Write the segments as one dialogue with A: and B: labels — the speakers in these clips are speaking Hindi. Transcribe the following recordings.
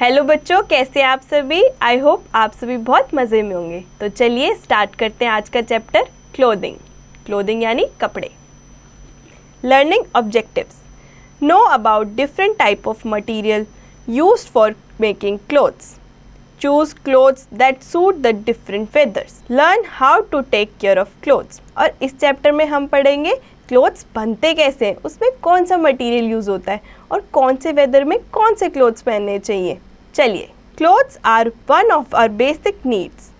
A: हेलो बच्चों, कैसे आप सभी। आई होप आप सभी बहुत मज़े में होंगे। तो चलिए स्टार्ट करते हैं आज का चैप्टर क्लोथिंग यानी कपड़े। Learning objectives. Know about different type of material used for making clothes. Choose clothes that suit the different weathers. Learn how to take care of clothes. और इस चैप्टर में हम पढ़ेंगे क्लोथ्स बनते कैसे हैं, उसमें कौन सा मटेरियल यूज़ होता है और कौन से वेदर में कौन से क्लोथ्स पहनने चाहिए। चलिए, clothes are one of our basic needs.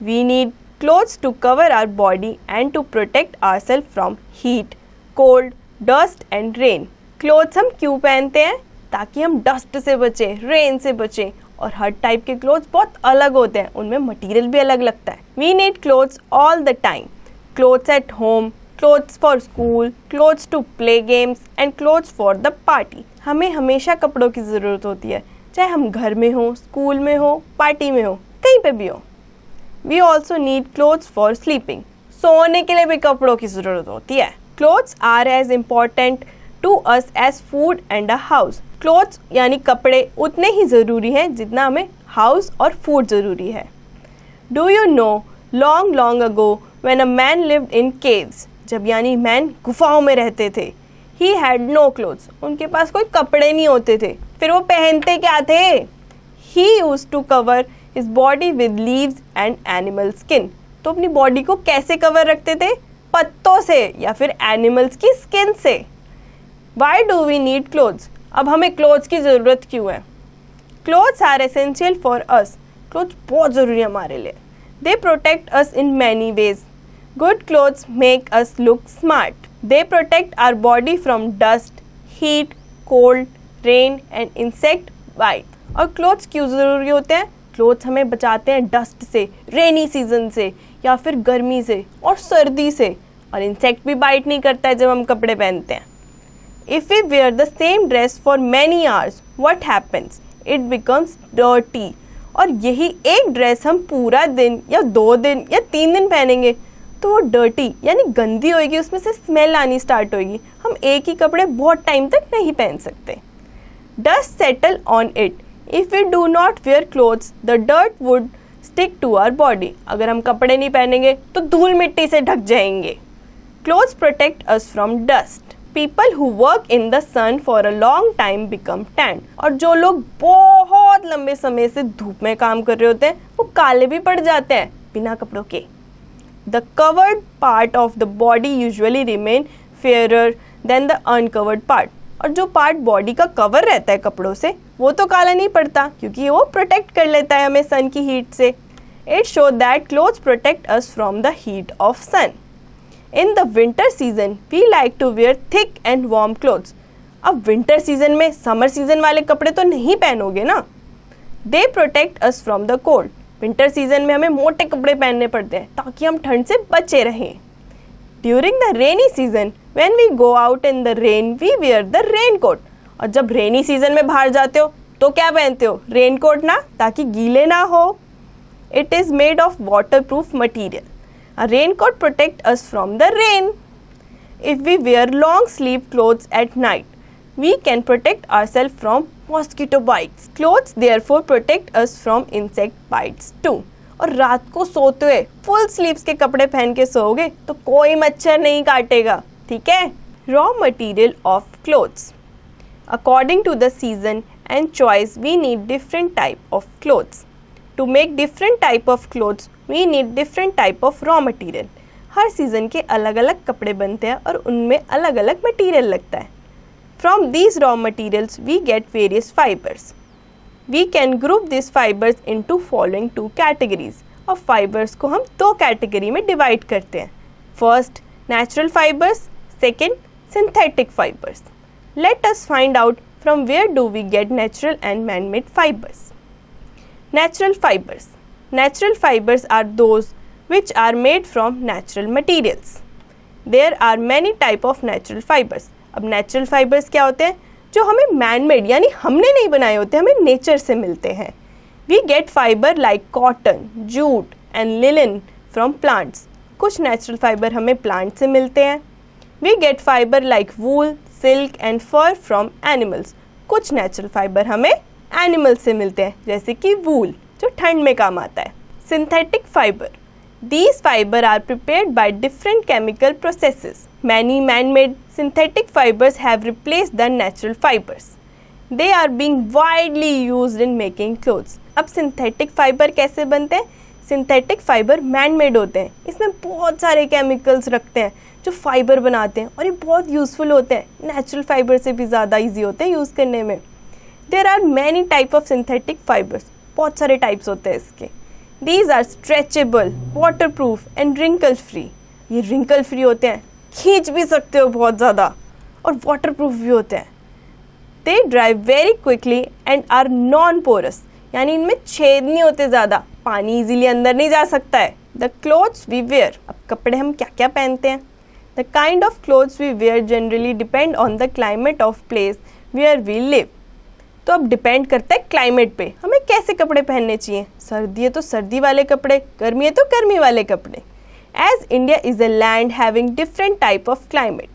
A: We need clothes to cover our body and to protect ourself from heat, cold, dust and rain. Clothes हम क्यों पहनते हैं? ताकि हम डस्ट से बचें, रेन से बचें। और हर टाइप के क्लोथ्स बहुत अलग होते हैं, उनमें मटेरियल भी अलग लगता है। We need clothes all the time. Clothes at home, clothes for school, clothes to play games and clothes for the party. हमें हमेशा कपड़ों की ज़रूरत होती है, चाहे हम घर में हो, स्कूल में हो, पार्टी में हो, कहीं पे भी हो। We also need clothes for sleeping. सोने के लिए भी कपड़ों की ज़रूरत होती है। Clothes are as important to us as food and a house. Clothes यानी कपड़े उतने ही ज़रूरी हैं जितना हमें हाउस और फूड ज़रूरी है। Do you know long long ago when a man lived in caves. जब यानी मैन गुफाओं में रहते थे। He had no clothes. उनके पास कोई कपड़े नहीं होते थे, फिर वो पहनते क्या थे? He use to cover his body with leaves and animal skin. तो अपनी बॉडी को कैसे कवर रखते थे? पत्तों से या फिर एनिमल्स की स्किन से। Why do we need clothes? अब हमें क्लोथ्स की ज़रूरत क्यों है? Clothes are essential for us. Clothes बहुत ज़रूरी है हमारे लिए। They protect us in many ways. Good clothes make us look smart. They protect our body from dust, heat, cold, rain and insect bite. और क्लोथ्स क्यों ज़रूरी होते हैं? क्लोथ्स हमें बचाते हैं डस्ट से, रेनी सीजन से या फिर गर्मी से और सर्दी से। और इंसेक्ट भी बाइट नहीं करता है जब हम कपड़े पहनते हैं। If we wear the same dress for many hours, what happens? It becomes dirty. और यही एक ड्रेस हम पूरा दिन या 2 दिन या 3 दिन पहनेंगे तो वो डर्टी यानी गंदी होएगी, उसमें से स्मेल आनी स्टार्ट होएगी। हम एक ही कपड़े बहुत टाइम तक नहीं पहन सकते। Dust settle on it. If we do not wear clothes the dirt would stick to our body. अगर हम कपड़े नहीं पहनेंगे तो धूल मिट्टी से ढक जाएंगे। Clothes protect us from dust. People who work in the sun for a long time become tan. और जो लोग बहुत लंबे समय से धूप में काम कर रहे होते हैं वो काले भी पड़ जाते हैं बिना कपड़ों के। The covered part of the body usually remain fairer than the uncovered part. और जो पार्ट बॉडी का कवर रहता है कपड़ों से वो तो काला नहीं पड़ता क्योंकि वो प्रोटेक्ट कर लेता है हमें सन की हीट से। It show that clothes protect us from the heat of sun. In the winter season, we like to wear thick and warm clothes. अब विंटर सीजन में समर सीजन वाले कपड़े तो नहीं पहनोगे ना। They protect us from the cold. Winter season में हमें मोटे कपड़े पहनने पड़ते हैं ताकि हम ठंड से बचे रहें। During the rainy season when we go out in the rain we wear the raincoat. और जब रेनी सीजन में बाहर जाते हो तो क्या पहनते हो? रेन कोट ना, ताकि गीले ना हो। It is made of waterproof material. A raincoat protect us from the rain. If we wear long sleeve clothes at night we can protect ourselves from mosquito bites. Clothes therefore protect us from insect bites too. और रात को सोते हुए फुल स्लीव्स के कपड़े पहन के सोओगे तो कोई मच्छर नहीं काटेगा, ठीक है? Raw material of clothes. According to the season and choice we need different type of clothes. To make different type of clothes we need different type of raw material. हर सीजन के अलग अलग कपड़े बनते हैं और उनमें अलग अलग मटेरियल लगता है। From these raw materials, we get various fibers. We can group these fibers into following 2 categories. और fibers को हम 2 कैटेगरी में डिवाइड करते हैं। First, natural fibers. Second, synthetic fibers. Let us find out from where do we get natural and man-made fibers. Natural fibers. Natural fibers are those which are made from natural materials. There are many type of natural fibers. अब नेचुरल फाइबर्स क्या होते हैं? जो हमें मैन मेड यानी हमने नहीं बनाए होते, हमें नेचर से मिलते हैं। We get fibre like cotton, jute and linen from plants. कुछ नेचुरल फाइबर हमें प्लांट से मिलते हैं। We get fibre like wool, silk and fur from animals. कुछ नेचुरल फाइबर हमें एनिमल से मिलते हैं, जैसे कि वूल जो ठंड में काम आता है। Synthetic fibre, these fiber are prepared by different chemical processes. Many man-made synthetic fibers have replaced the natural fibers. They are being widely used in making clothes. अब सिंथेटिक फाइबर कैसे बनते हैं? सिंथेटिक फाइबर मैन मेड होते हैं, इसमें बहुत सारे केमिकल्स रखते हैं जो फाइबर बनाते हैं और ये बहुत यूज़फुल होते हैं, नेचुरल फाइबर से भी ज़्यादा इजी होते हैं यूज़ करने में। There are many type of synthetic fibres, बहुत सारे टाइप्स होते हैं इसके। These are stretchable, waterproof and wrinkle free. ये wrinkle free होते हैं, खींच भी सकते हो बहुत ज़्यादा, और waterproof भी होते हैं। They dry very quickly and are non-porous, यानी इनमें छेद नहीं होते ज़्यादा, पानी इजीली अंदर नहीं जा सकता है। The clothes we wear, अब कपड़े हम क्या क्या पहनते हैं? The kind of clothes we wear generally depend on the climate of place where we live. तो अब डिपेंड करता है क्लाइमेट पे, हमें कैसे कपड़े पहनने चाहिए। सर्दी है तो सर्दी वाले कपड़े, गर्मी है तो गर्मी वाले कपड़े। As India is a land having different type of climate,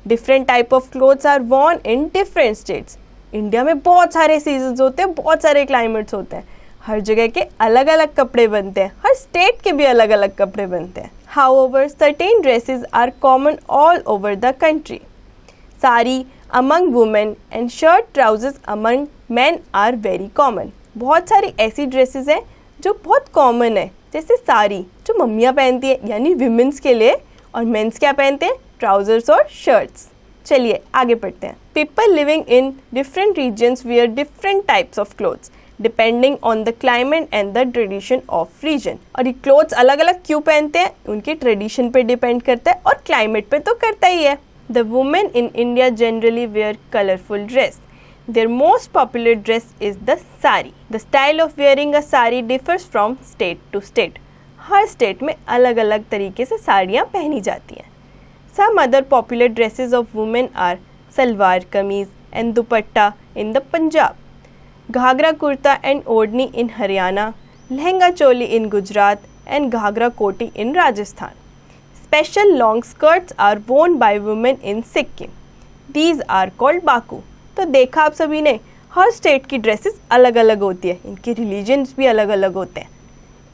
A: different type of clothes are worn in different states. India में बहुत सारे सीजन्स होते हैं, बहुत सारे क्लाइमेट्स होते हैं, हर जगह के अलग अलग कपड़े बनते हैं, हर स्टेट के भी अलग अलग कपड़े बनते हैं। However certain dresses are common all over the country. Sari among women and shirt trousers among men are very common. बहुत सारी ऐसी ड्रेसेस हैं जो बहुत कॉमन है, जैसे साड़ी जो मम्मियाँ पहनती है यानी विमेंस के लिए, और मेंस क्या पहनते हैं? ट्राउजर्स और शर्ट्स। चलिए आगे पढ़ते हैं। People living in different regions wear different types of clothes depending on the climate and the tradition of region. और ये क्लोथ्स अलग अलग क्यों पहनते हैं? उनके ट्रेडिशन पे डिपेंड करता है और क्लाइमेट पे तो करता ही है। The women in India generally wear colorful dress. Their most popular dress is the sari. The style of wearing a sari differs from state to state. Her state में अलग अलग तरीके से साड़ियाँ पहनी जाती हैं। Some other popular dresses of women are salwar kameez and dupatta in the Punjab, Ghaghara kurta and ओढ़नी in Haryana, lehenga choli in Gujarat and Ghaghara कोटी in Rajasthan. Special long skirts are worn by women in Sikkim. These are called baku. तो देखा आप सभी ने, हर स्टेट की ड्रेसेस अलग अलग होती है, इनके रिलीजन्स भी अलग अलग होते हैं।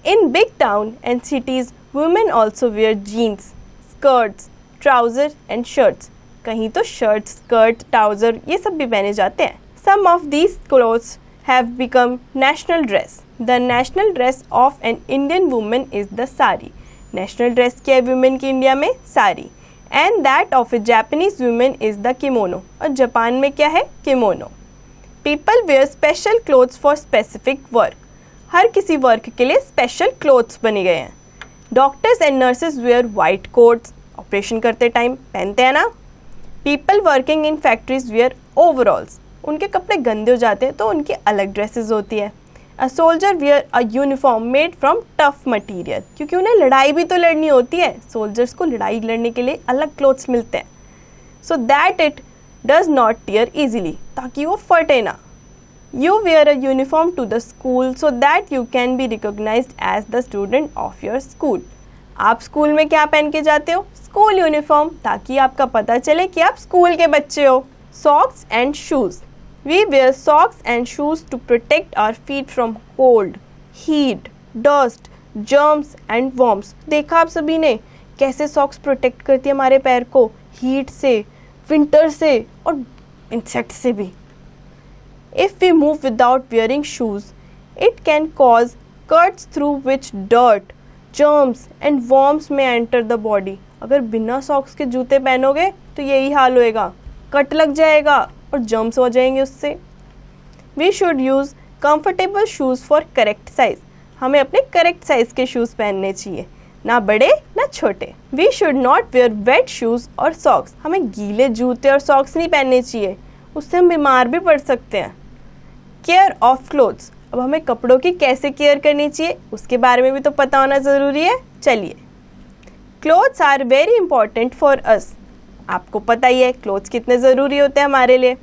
A: In big town and cities, women also wear jeans, skirts, trousers and shirts. कहीं तो shirts, skirt, trouser ये सब भी पहने जाते हैं। Some of these clothes have become national dress. The national dress of an Indian woman is the sari. National dress क्या है वुमेन की इंडिया में? Sari. And that of a Japanese women is the kimono, और जापान में क्या है? Kimono. People wear special clothes for specific work, हर किसी वर्क के लिए स्पेशल क्लोथ्स बने गए हैं। Doctors and nurses wear white coats, operation करते टाइम पहनते हैं ना। People working in factories wear overalls, उनके कपड़े गंदे हो जाते हैं तो उनकी अलग ड्रेसेस होती है। A soldier wear a uniform made from tough material, क्योंकि उन्हें लड़ाई भी तो लड़नी होती है, सोल्जर्स को लड़ाई लड़ने के लिए अलग क्लोथ्स मिलते हैं। So that it does not tear easily, ताकि वो फटे ना। You wear a uniform to the school so that you can be recognized as the student of your school. आप स्कूल में क्या पहन के जाते हो? स्कूल यूनिफॉर्म, ताकि आपका पता चले कि आप स्कूल के बच्चे हो। Socks and shoes. We wear socks and shoes to protect our feet from cold, heat, dust, germs and worms. देखा आप सभी ने कैसे सॉक्स प्रोटेक्ट करती है हमारे पैर को हीट से, विंटर से और इंसेक्ट से भी। If we move without wearing shoes, it can cause cuts through which dirt, germs and worms may enter the body. अगर बिना सॉक्स के जूते पहनोगे तो यही हाल होएगा, कट लग जाएगा और जर्म्स हो जाएंगे उससे। We should use comfortable shoes for correct size, हमें अपने करेक्ट साइज के शूज़ पहनने चाहिए, ना बड़े ना छोटे। We should not wear wet shoes और सॉक्स, हमें गीले जूते और सॉक्स नहीं पहनने चाहिए, उससे हम बीमार भी पड़ सकते हैं। केयर ऑफ क्लोथ्स, अब हमें कपड़ों की कैसे केयर करनी चाहिए उसके बारे में भी तो पता होना ज़रूरी है। चलिए, clothes are very important for us, आपको पता ही है क्लोथ्स कितने ज़रूरी होते हैं हमारे लिए।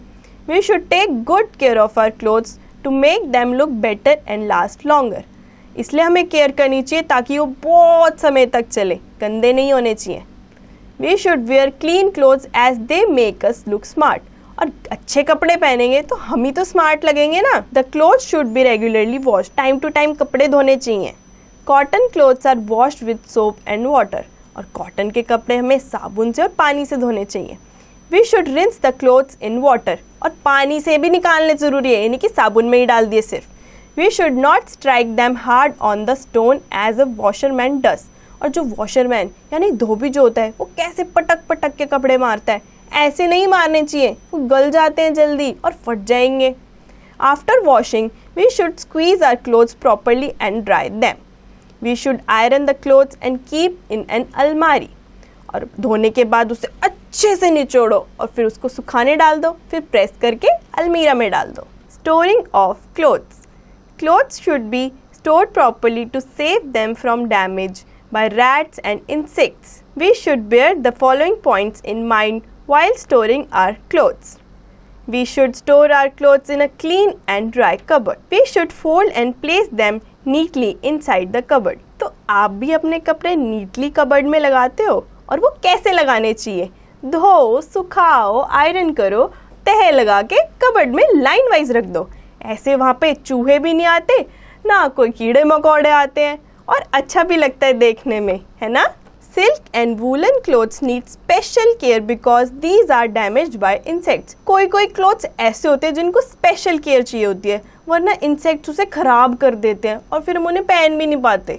A: We should take good care of our clothes to make them look better and last longer, इसलिए हमें केयर करनी चाहिए ताकि वो बहुत समय तक चले, गंदे नहीं होने चाहिए। We should wear clean clothes as they make us look smart, और अच्छे कपड़े पहनेंगे तो हम ही तो स्मार्ट लगेंगे ना। The cloth should be regularly wash, time to time कपड़े धोने चाहिए। Cotton clothes are washed with soap and water, और कॉटन के कपड़े हमें साबुन से और पानी से धोने चाहिए। We should rinse the clothes in water, और पानी से भी निकालने ज़रूरी है, यानी कि साबुन में ही डाल दिए सिर्फ। We should not strike them hard on the stone as a washerman does, और जो वॉशरमैन यानी धोबी जो होता है वो कैसे पटक पटक के कपड़े मारता है, ऐसे नहीं मारने चाहिए, वो गल जाते हैं जल्दी और फट जाएंगे। After washing we should squeeze our clothes properly and dry them. We should iron the clothes and keep in an अलमारी, और धोने के बाद उसे अच्छे से निचोड़ो और फिर उसको सुखाने डाल दो, फिर प्रेस करके अलमीरा में डाल दो। Storing of clothes, clothes should be stored properly to save them from damage by rats and insects. We should bear the following points in mind while storing our clothes. We should store our clothes in a clean and dry cupboard. We should fold and place them neatly inside the cupboard. तो आप भी अपने कपड़े नीटली कबर्ड में लगाते हो, और वो कैसे लगाने चाहिए? धो, सुखाओ, आयरन करो, तह लगा के कबर्ड में लाइन वाइज रख दो। ऐसे वहाँ पे चूहे भी नहीं आते, ना कोई कीड़े मकोड़े आते हैं, और अच्छा भी लगता है देखने में, है ना। Silk and woolen clothes need special care because these are damaged by insects. कोई कोई क्लोथ्स ऐसे होते हैं जिनको स्पेशल केयर चाहिए होती है, वरना इंसेक्ट्स उसे खराब कर देते हैं और फिर हम उन्हें पहन भी नहीं पाते।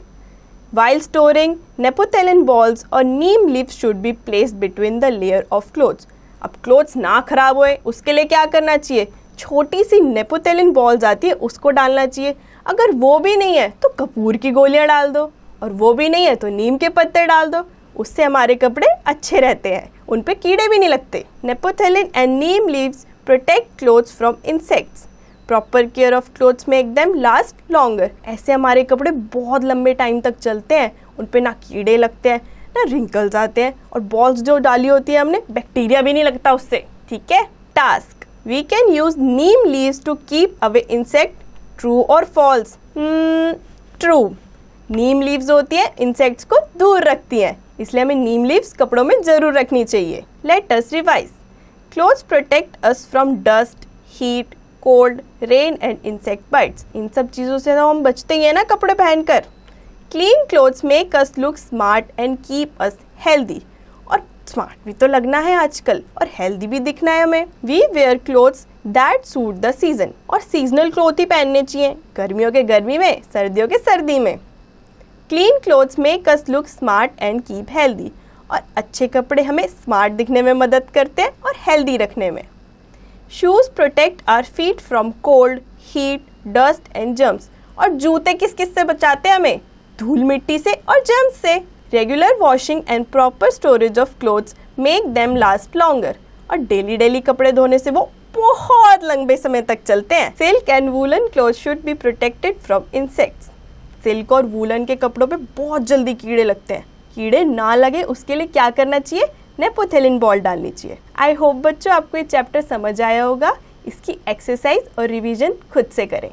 A: वाइल स्टोरिंग, नेपोथेलिन बॉल्स और neem leaves should be placed between the layer of clothes. अब क्लोथ्स ना खराब होए उसके लिए क्या करना चाहिए? छोटी सी नेपोथेलिन बॉल्स आती है, उसको डालना चाहिए। अगर वो भी नहीं है तो कपूर की गोलियां डाल दो, और वो भी नहीं है तो नीम के पत्ते डाल दो। उससे हमारे कपड़े अच्छे रहते हैं, उन पे कीड़े भी नहीं लगते। Naphthalene and neem leaves protect clothes from insects. Proper care of clothes make them last longer. ऐसे हमारे कपड़े बहुत लंबे टाइम तक चलते हैं, उन पे ना कीड़े लगते हैं ना रिंकल्स आते हैं, और बॉल्स जो डाली होती है हमने, बैक्टीरिया भी नहीं लगता उससे। ठीक है। Task, we can use neem leaves to keep away insect. True और फॉल्स? ट्रू। नीम लीव्स होती है इंसेक्ट्स को दूर रखती हैं, इसलिए हमें नीम लीव्स कपड़ों में जरूर रखनी चाहिए। Let us revise. Clothes protect us from dust, heat, cold, rain and insect bites. इन सब चीज़ों से तो हम बचते ही हैं ना कपड़े पहनकर। Clean clothes make us look smart and keep us healthy. और स्मार्ट भी तो लगना है आजकल, और हेल्दी भी दिखना है हमें। We wear clothes that suit the season, और सीजनल क्लोथ ही पहनने चाहिए, गर्मियों के गर्मी में, सर्दियों के सर्दी में। Clean clothes make us look smart and keep healthy, और अच्छे कपड़े हमें स्मार्ट दिखने में मदद करते हैं और हेल्दी रखने में। Shoes protect our feet from cold, heat, dust and germs. और जूते किस किस से बचाते हैं हमें? धूल मिट्टी से और जर्म्स से। Regular washing and proper storage of clothes make them last longer, और डेली डेली कपड़े धोने से वो बहुत लंबे समय तक चलते हैं। Silk and woollen cloth should be protected from insects. Silk और वूलन के कपड़ों पे बहुत जल्दी कीड़े लगते हैं। कीड़े ना लगे उसके लिए क्या करना चाहिए? नेपोथेलिन बॉल डालनी चाहिए। आई होप बच्चों आपको ये चैप्टर समझ आया होगा। इसकी एक्सरसाइज और रिवीजन खुद से करें।